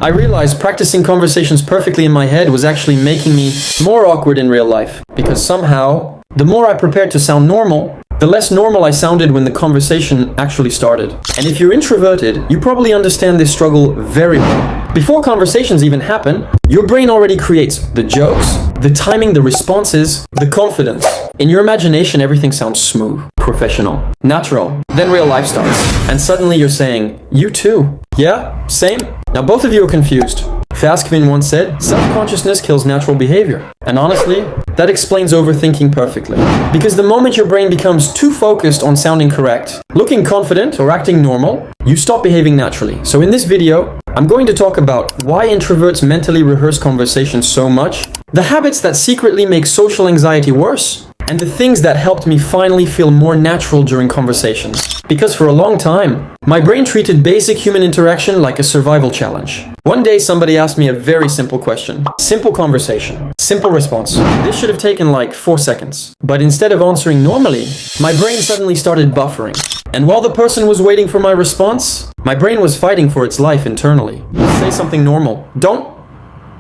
I realized practicing conversations perfectly in my head was actually making me more awkward in real life, because somehow, the more I prepared to sound normal, the less normal I sounded when the conversation actually started. And if you're introverted, you probably understand this struggle very well. Before conversations even happen, your brain already creates the jokes, the timing, the responses, the confidence. In your imagination, everything sounds smooth, professional, natural. Then real life starts, and suddenly you're saying, "You too." Yeah? Same? Now both of you are confused. Faskvin once said, self-consciousness kills natural behavior. And honestly, that explains overthinking perfectly. Because the moment your brain becomes too focused on sounding correct, looking confident, or acting normal, you stop behaving naturally. So in this video, I'm going to talk about why introverts mentally rehearse conversations so much, the habits that secretly make social anxiety worse, and the things that helped me finally feel more natural during conversations. Because for a long time, my brain treated basic human interaction like a survival challenge. One day somebody asked me a very simple question. Simple conversation. Simple response. This should have taken like 4 seconds. But instead of answering normally, my brain suddenly started buffering. And while the person was waiting for my response, my brain was fighting for its life internally. Say something normal. Don't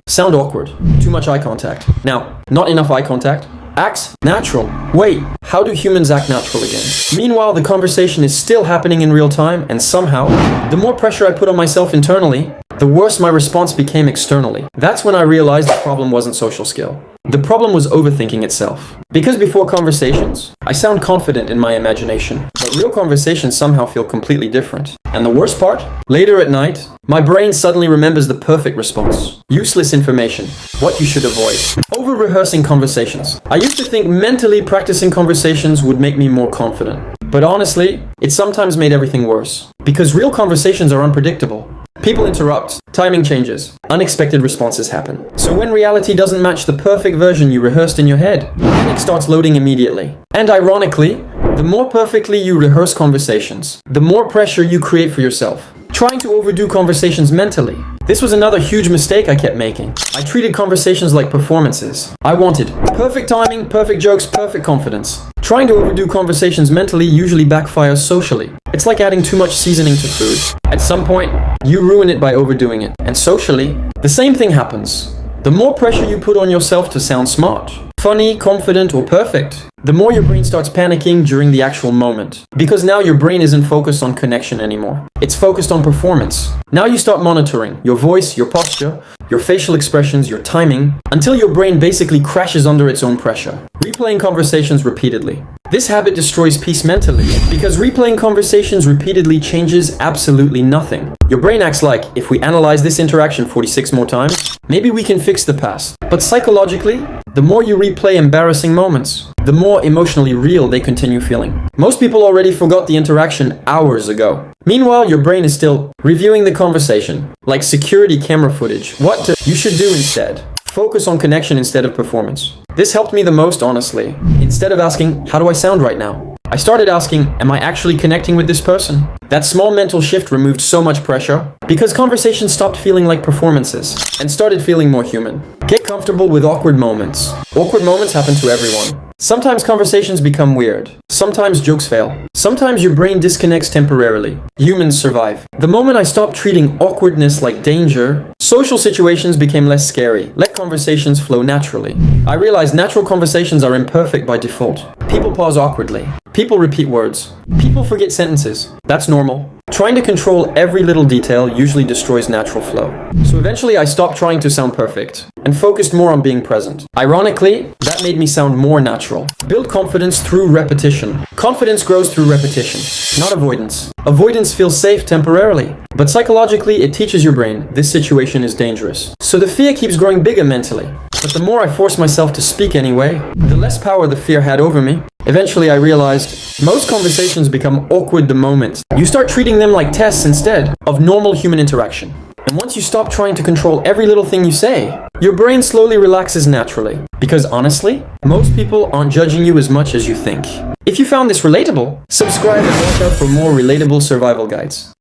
sound awkward. Too much eye contact. Now, not enough eye contact. Act natural. Wait, how do humans act natural again? Meanwhile, the conversation is still happening in real time, and somehow, the more pressure I put on myself internally, the worse my response became externally. That's when I realized the problem wasn't social skill. The problem was overthinking itself. Because before conversations, I sound confident in my imagination, but real conversations somehow feel completely different. And the worst part? Later at night, my brain suddenly remembers the perfect response. Useless information. What you should avoid. Over-rehearsing conversations. I used to think mentally practicing conversations would make me more confident. But honestly, it sometimes made everything worse. Because real conversations are unpredictable. People interrupt, timing changes, unexpected responses happen. So when reality doesn't match the perfect version you rehearsed in your head, panic starts loading immediately. And ironically, the more perfectly you rehearse conversations, the more pressure you create for yourself. Trying to overdo conversations mentally. This was another huge mistake I kept making. I treated conversations like performances. I wanted perfect timing, perfect jokes, perfect confidence. Trying to overdo conversations mentally usually backfires socially. It's like adding too much seasoning to food. At some point, you ruin it by overdoing it. And socially, the same thing happens. The more pressure you put on yourself to sound smart, funny, confident, or perfect, the more your brain starts panicking during the actual moment. Because now your brain isn't focused on connection anymore. It's focused on performance. Now you start monitoring your voice, your posture, your facial expressions, your timing, until your brain basically crashes under its own pressure. Replaying conversations repeatedly. This habit destroys peace mentally, because replaying conversations repeatedly changes absolutely nothing. Your brain acts like, if we analyze this interaction 46 more times, maybe we can fix the past. But psychologically, the more you replay embarrassing moments, the more emotionally real they continue feeling. Most people already forgot the interaction hours ago. Meanwhile, your brain is still reviewing the conversation, like security camera footage. You should do instead. Focus on connection instead of performance. This helped me the most, honestly. Instead of asking, how do I sound right now? I started asking, am I actually connecting with this person? That small mental shift removed so much pressure, because conversations stopped feeling like performances and started feeling more human. Get comfortable with awkward moments. Awkward moments happen to everyone. Sometimes conversations become weird. Sometimes jokes fail. Sometimes your brain disconnects temporarily. Humans survive. The moment I stopped treating awkwardness like danger, social situations became less scary. Let conversations flow naturally. I realized natural conversations are imperfect by default. People pause awkwardly. People repeat words. People forget sentences. That's normal. Trying to control every little detail usually destroys natural flow. So eventually I stopped trying to sound perfect and focused more on being present. Ironically, that made me sound more natural. Build confidence through repetition. Confidence grows through repetition, not avoidance. Avoidance feels safe temporarily, but psychologically it teaches your brain this situation is dangerous. So the fear keeps growing bigger mentally. But the more I forced myself to speak anyway, the less power the fear had over me. Eventually I realized most conversations become awkward the moment you start treating them like tests instead of normal human interaction. And once you stop trying to control every little thing you say, your brain slowly relaxes naturally. Because honestly, most people aren't judging you as much as you think. If you found this relatable, subscribe and watch out for more relatable survival guides.